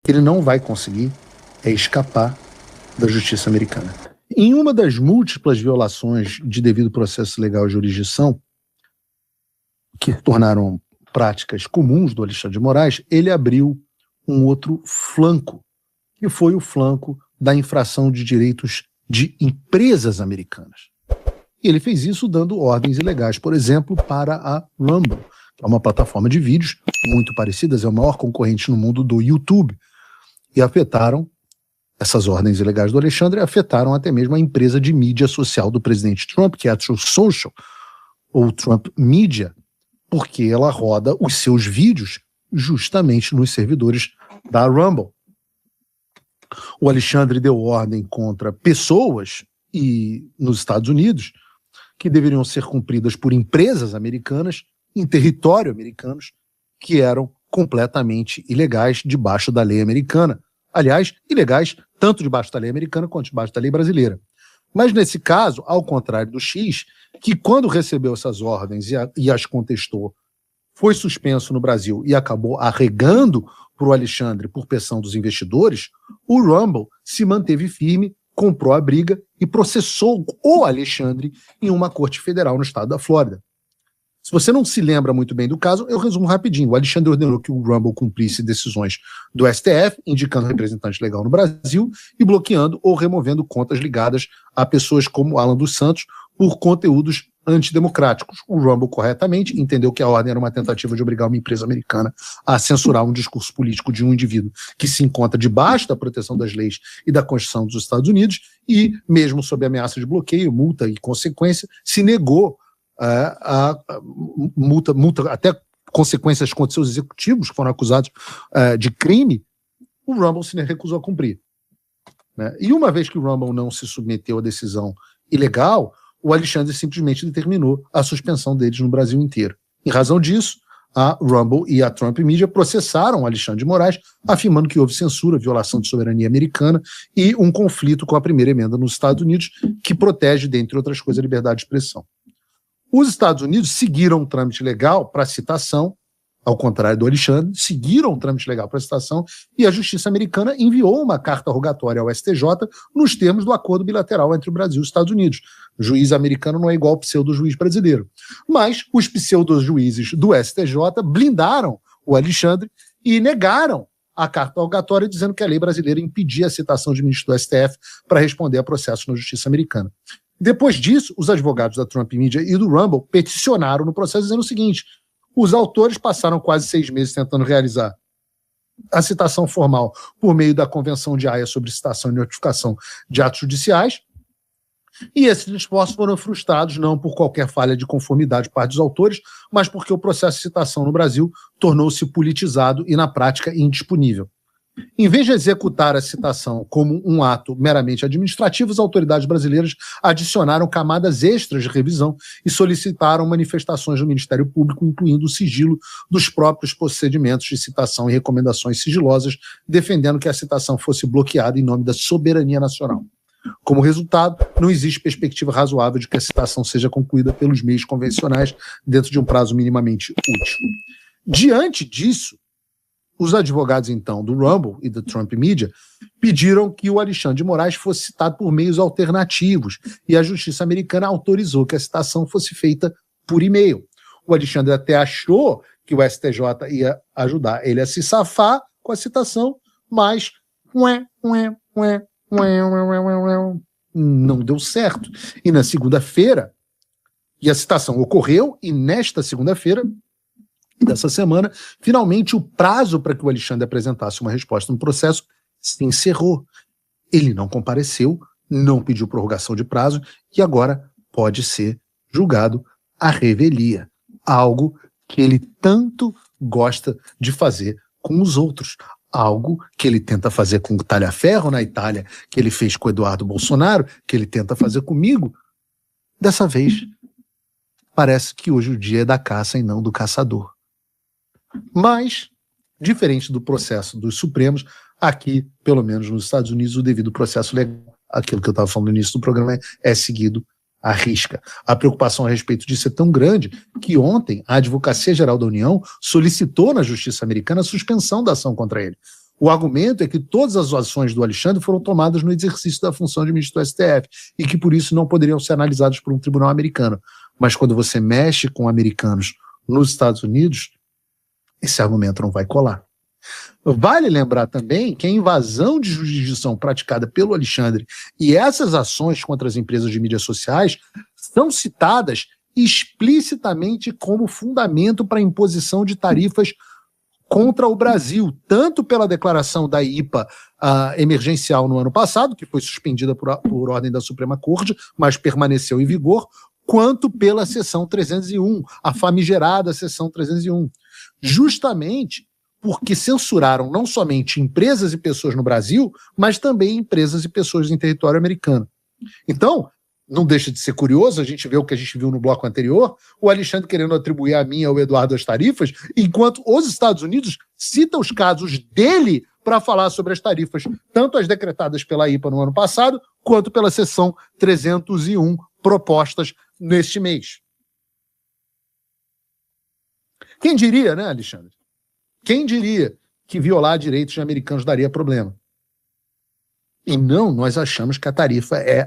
ele não vai conseguir é escapar da justiça americana. Em uma das múltiplas violações de devido processo legal e jurisdição, que tornaram práticas comuns do Alexandre de Moraes, ele abriu um outro flanco, que foi o flanco da infração de direitos de empresas americanas. E ele fez isso dando ordens ilegais, por exemplo, para a Rumble, que é uma plataforma de vídeos muito parecidas, é o maior concorrente no mundo do YouTube, e afetaram, essas ordens ilegais do Alexandre, afetaram até mesmo a empresa de mídia social do presidente Trump, que é a Truth Social, ou Trump Media, porque ela roda os seus vídeos justamente nos servidores da Rumble. O Alexandre deu ordem contra pessoas nos Estados Unidos que deveriam ser cumpridas por empresas americanas em território americanos que eram completamente ilegais debaixo da lei americana. Aliás, ilegais tanto debaixo da lei americana quanto debaixo da lei brasileira. Mas nesse caso, ao contrário do X, que quando recebeu essas ordens e as contestou, foi suspenso no Brasil e acabou arregando para o Alexandre por pressão dos investidores, o Rumble se manteve firme, comprou a briga e processou o Alexandre em uma corte federal no estado da Flórida. Se você não se lembra muito bem do caso, eu resumo rapidinho. O Alexandre ordenou que o Rumble cumprisse decisões do STF, indicando representante legal no Brasil e bloqueando ou removendo contas ligadas a pessoas como Alan dos Santos por conteúdos antidemocráticos. O Rumble corretamente entendeu que a ordem era uma tentativa de obrigar uma empresa americana a censurar um discurso político de um indivíduo que se encontra debaixo da proteção das leis e da Constituição dos Estados Unidos e, mesmo sob ameaça de bloqueio, multa e consequência, se negou a multa, até consequências contra seus executivos que foram acusados de crime, o Rumble se recusou a cumprir. Né? E uma vez que o Rumble não se submeteu à decisão ilegal, o Alexandre simplesmente determinou a suspensão deles no Brasil inteiro. Em razão disso, a Rumble e a Trump Media processaram o Alexandre de Moraes, afirmando que houve censura, violação de soberania americana e um conflito com a primeira emenda nos Estados Unidos, que protege, dentre outras coisas, a liberdade de expressão. Os Estados Unidos seguiram um trâmite legal para citação, ao contrário do Alexandre, seguiram um trâmite legal para citação e a justiça americana enviou uma carta rogatória ao STJ nos termos do acordo bilateral entre o Brasil e os Estados Unidos. O juiz americano não é igual ao pseudo-juiz brasileiro. Mas os pseudo-juízes do STJ blindaram o Alexandre e negaram a carta rogatória, dizendo que a lei brasileira impedia a citação de ministro do STF para responder a processo na justiça americana. Depois disso, os advogados da Trump Media e do Rumble peticionaram no processo dizendo o seguinte: os autores passaram quase 6 meses tentando realizar a citação formal por meio da Convenção de Haia sobre citação e notificação de atos judiciais, e esses esforços foram frustrados não por qualquer falha de conformidade por parte dos autores, mas porque o processo de citação no Brasil tornou-se politizado e, na prática, indisponível. Em vez de executar a citação como um ato meramente administrativo, as autoridades brasileiras adicionaram camadas extras de revisão e solicitaram manifestações do Ministério Público, incluindo o sigilo dos próprios procedimentos de citação e recomendações sigilosas, defendendo que a citação fosse bloqueada em nome da soberania nacional. Como resultado, não existe perspectiva razoável de que a citação seja concluída pelos meios convencionais dentro de um prazo minimamente útil. Diante disso, os advogados, então, do Rumble e da Trump Media pediram que o Alexandre de Moraes fosse citado por meios alternativos e a justiça americana autorizou que a citação fosse feita por e-mail. O Alexandre até achou que o STJ ia ajudar ele a se safar com a citação, mas não deu certo. E na segunda-feira, e a citação ocorreu, e nesta segunda-feira dessa semana, finalmente o prazo para que o Alexandre apresentasse uma resposta no processo se encerrou. Ele não compareceu, não pediu prorrogação de prazo e agora pode ser julgado à revelia, algo que ele tanto gosta de fazer com os outros, algo que ele tenta fazer com o Talhaferro na Itália, que ele fez com o Eduardo Bolsonaro, que ele tenta fazer comigo. Dessa vez, parece que hoje o dia é da caça e não do caçador. Mas, diferente do processo dos Supremos, aqui, pelo menos nos Estados Unidos, o devido processo legal, aquilo que eu estava falando no início do programa, é seguido à risca. A preocupação a respeito disso é tão grande que ontem a Advocacia Geral da União solicitou na Justiça Americana a suspensão da ação contra ele. O argumento é que todas as ações do Alexandre foram tomadas no exercício da função de ministro do STF e que, por isso, não poderiam ser analisadas por um tribunal americano. Mas quando você mexe com americanos nos Estados Unidos, esse argumento não vai colar. Vale lembrar também que a invasão de jurisdição praticada pelo Alexandre e essas ações contra as empresas de mídias sociais são citadas explicitamente como fundamento para a imposição de tarifas contra o Brasil, tanto pela declaração da IPA emergencial no ano passado, que foi suspendida por ordem da Suprema Corte, mas permaneceu em vigor, quanto pela seção 301, a famigerada seção 301. Justamente porque censuraram não somente empresas e pessoas no Brasil, mas também empresas e pessoas em território americano. Então, não deixa de ser curioso, a gente vê o que a gente viu no bloco anterior, o Alexandre querendo atribuir a mim e ao Eduardo as tarifas, enquanto os Estados Unidos citam os casos dele para falar sobre as tarifas, tanto as decretadas pela IPA no ano passado, quanto pela seção 301 propostas neste mês. Quem diria, né, Alexandre? Quem diria que violar direitos de americanos daria problema? E não, nós achamos que a tarifa é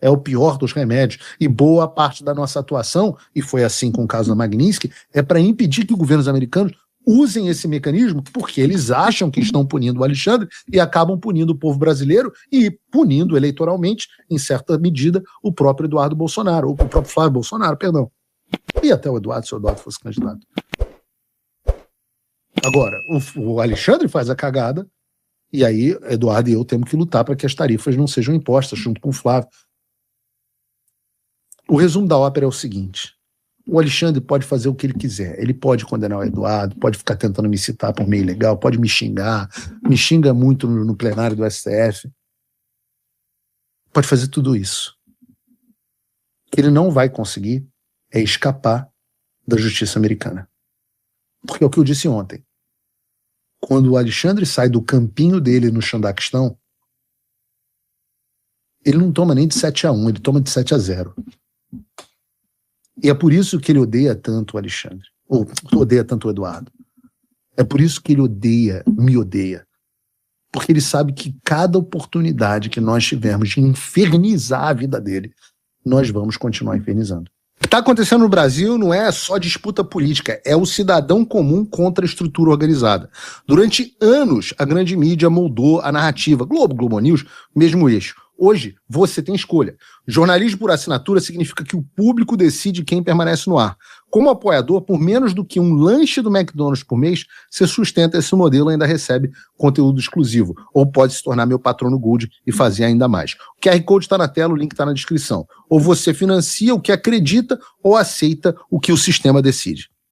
o pior dos remédios. E boa parte da nossa atuação, e foi assim com o caso da Magnitsky, é para impedir que governos americanos usem esse mecanismo, porque eles acham que estão punindo o Alexandre e acabam punindo o povo brasileiro e punindo eleitoralmente, em certa medida, o próprio Eduardo Bolsonaro, ou o próprio Flávio Bolsonaro, perdão. E até o Eduardo, se o Eduardo fosse candidato. Agora, o Alexandre faz a cagada, e aí Eduardo e eu temos que lutar para que as tarifas não sejam impostas, junto com o Flávio. O resumo da ópera é o seguinte: o Alexandre pode fazer o que ele quiser, ele pode condenar o Eduardo, pode ficar tentando me citar por meio ilegal, pode me xinga muito no plenário do STF, pode fazer tudo isso. O que ele não vai conseguir é escapar da justiça americana. Porque é o que eu disse ontem. Quando o Alexandre sai do campinho dele no Xandaquistão, ele não toma nem de 7-1, ele toma de 7-0. E é por isso que ele odeia tanto o Alexandre, ou odeia tanto o Eduardo. É por isso que ele me odeia. Porque ele sabe que cada oportunidade que nós tivermos de infernizar a vida dele, nós vamos continuar infernizando. O que está acontecendo no Brasil não é só disputa política, é o cidadão comum contra a estrutura organizada. Durante anos, a grande mídia moldou a narrativa. Globo News, mesmo eixo. Hoje, você tem escolha. Jornalismo por assinatura significa que o público decide quem permanece no ar. Como apoiador, por menos do que um lanche do McDonald's por mês, você sustenta esse modelo e ainda recebe conteúdo exclusivo. Ou pode se tornar meu patrono Gold e fazer ainda mais. O QR Code está na tela, o link está na descrição. Ou você financia o que acredita ou aceita o que o sistema decide.